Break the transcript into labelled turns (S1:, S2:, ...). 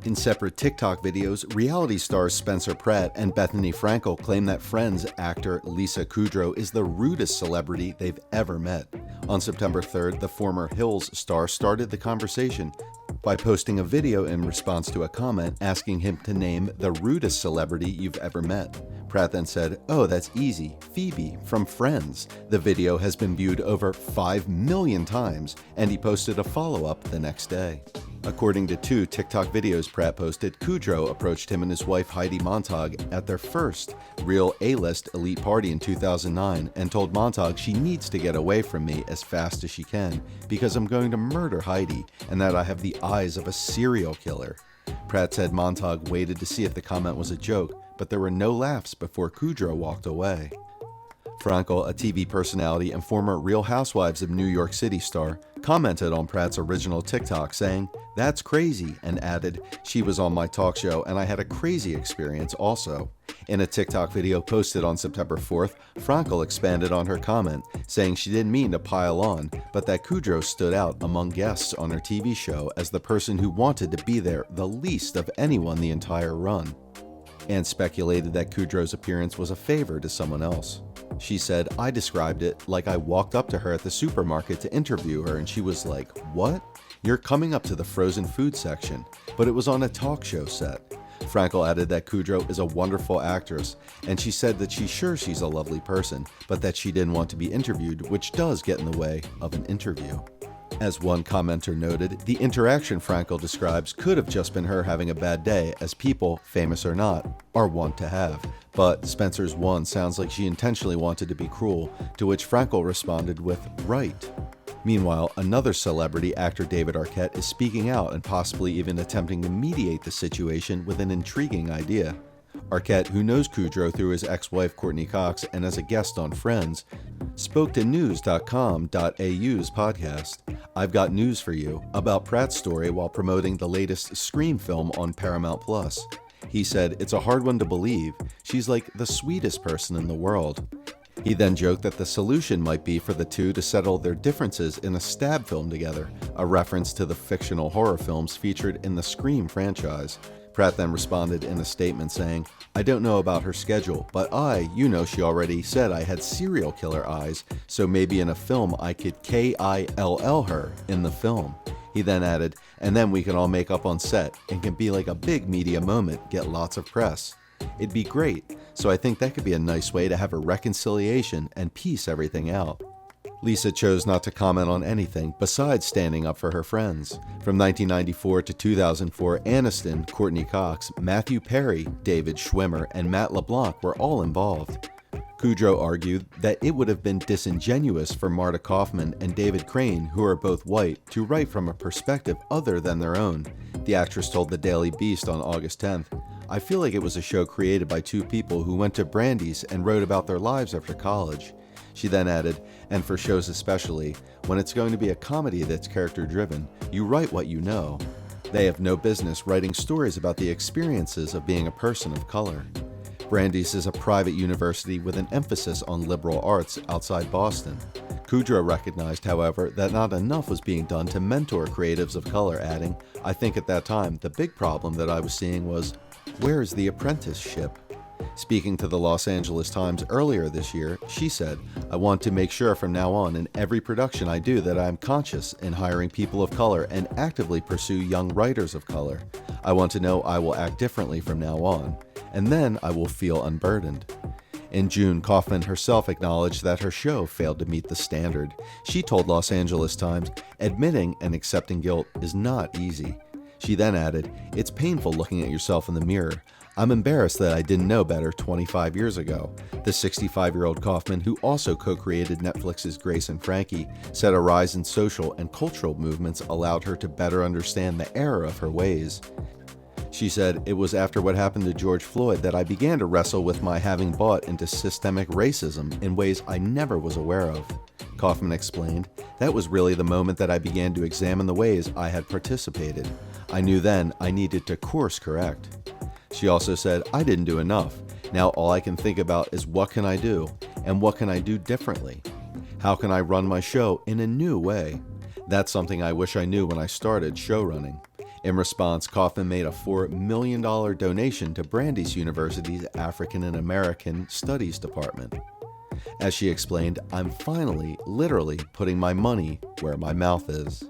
S1: In separate TikTok videos, reality stars Spencer Pratt and Bethany Frankel claim that Friends actor Lisa Kudrow is the rudest celebrity they've ever met. On September 3rd, the former Hills star started the conversation by posting a video in response to a comment asking him to name the rudest celebrity you've ever met. Pratt then said, "Oh, that's easy, Phoebe from Friends." The video has been viewed over 5 million times, and he posted a follow-up the next day. According to 2 TikTok videos Pratt posted, Kudrow approached him and his wife Heidi Montag at their first real A-list elite party in 2009 and told Montag she needs to get away from me as fast as she can because I'm going to murder Heidi and that I have the eyes of a serial killer. Pratt said Montag waited to see if the comment was a joke, but there were no laughs before Kudrow walked away. Frankel, a TV personality and former Real Housewives of New York City star, commented on Pratt's original TikTok saying, "That's crazy," and added, "She was on my talk show and I had a crazy experience also." In a TikTok video posted on September 4th, Frankel expanded on her comment, saying she didn't mean to pile on, but that Kudrow stood out among guests on her TV show as the person who wanted to be there the least of anyone the entire run, and speculated that Kudrow's appearance was a favor to someone else. She said, "I described it like I walked up to her at the supermarket to interview her and she was like, 'What? You're coming up to the frozen food section,' but it was on a talk show set." Frankel added that Kudrow is a wonderful actress, and she said that she's sure she's a lovely person, but that she didn't want to be interviewed, which does get in the way of an interview. As one commenter noted, the interaction Frankel describes could have just been her having a bad day, as people, famous or not, are wont to have. But Spencer's one sounds like she intentionally wanted to be cruel, to which Frankel responded with, "Right." Meanwhile, another celebrity, actor David Arquette, is speaking out and possibly even attempting to mediate the situation with an intriguing idea. Arquette, who knows Kudrow through his ex-wife Courtney Cox and as a guest on Friends, spoke to news.com.au's podcast, "I've got news for you," about Pratt's story while promoting the latest Scream film on Paramount+. He said, "It's a hard one to believe. She's like the sweetest person in the world." He then joked that the solution might be for the two to settle their differences in a stab film together, a reference to the fictional horror films featured in the Scream franchise. Pratt then responded in a statement saying, "I don't know about her schedule, but she already said I had serial killer eyes, so maybe in a film I could KILL her in the film." He then added, "And then we can all make up on set and can be like a big media moment, get lots of press. It'd be great, so I think that could be a nice way to have a reconciliation and piece everything out." Lisa chose not to comment on anything besides standing up for her friends. From 1994 to 2004, Aniston, Courtney Cox, Matthew Perry, David Schwimmer, and Matt LeBlanc were all involved. Kudrow argued that it would have been disingenuous for Marta Kaufman and David Crane, who are both white, to write from a perspective other than their own. The actress told the Daily Beast on August 10th, "I feel like it was a show created by 2 people who went to Brandeis and wrote about their lives after college." She then added, "And for shows especially, when it's going to be a comedy that's character-driven, you write what you know. They have no business writing stories about the experiences of being a person of color." Brandeis is a private university with an emphasis on liberal arts outside Boston. Kudrow recognized, however, that not enough was being done to mentor creatives of color, adding, "I think at that time, the big problem that I was seeing was, where is the apprenticeship?" Speaking to the Los Angeles Times earlier this year, she said, "I want to make sure from now on in every production I do that I am conscious in hiring people of color and actively pursue young writers of color. I want to know I will act differently from now on, and then I will feel unburdened." In June, Kaufman herself acknowledged that her show failed to meet the standard. She told Los Angeles Times, "Admitting and accepting guilt is not easy." She then added, "It's painful looking at yourself in the mirror. I'm embarrassed that I didn't know better 25 years ago." The 65-year-old Kaufman, who also co-created Netflix's Grace and Frankie, said a rise in social and cultural movements allowed her to better understand the error of her ways. She said, "It was after what happened to George Floyd that I began to wrestle with my having bought into systemic racism in ways I never was aware of." Kaufman explained, "That was really the moment that I began to examine the ways I had participated. I knew then I needed to course correct." She also said, "I didn't do enough. Now all I can think about is what can I do, and what can I do differently? How can I run my show in a new way? That's something I wish I knew when I started show running." In response, Kaufman made a $4 million donation to Brandeis University's African and American Studies Department. As she explained, "I'm finally, literally, putting my money where my mouth is."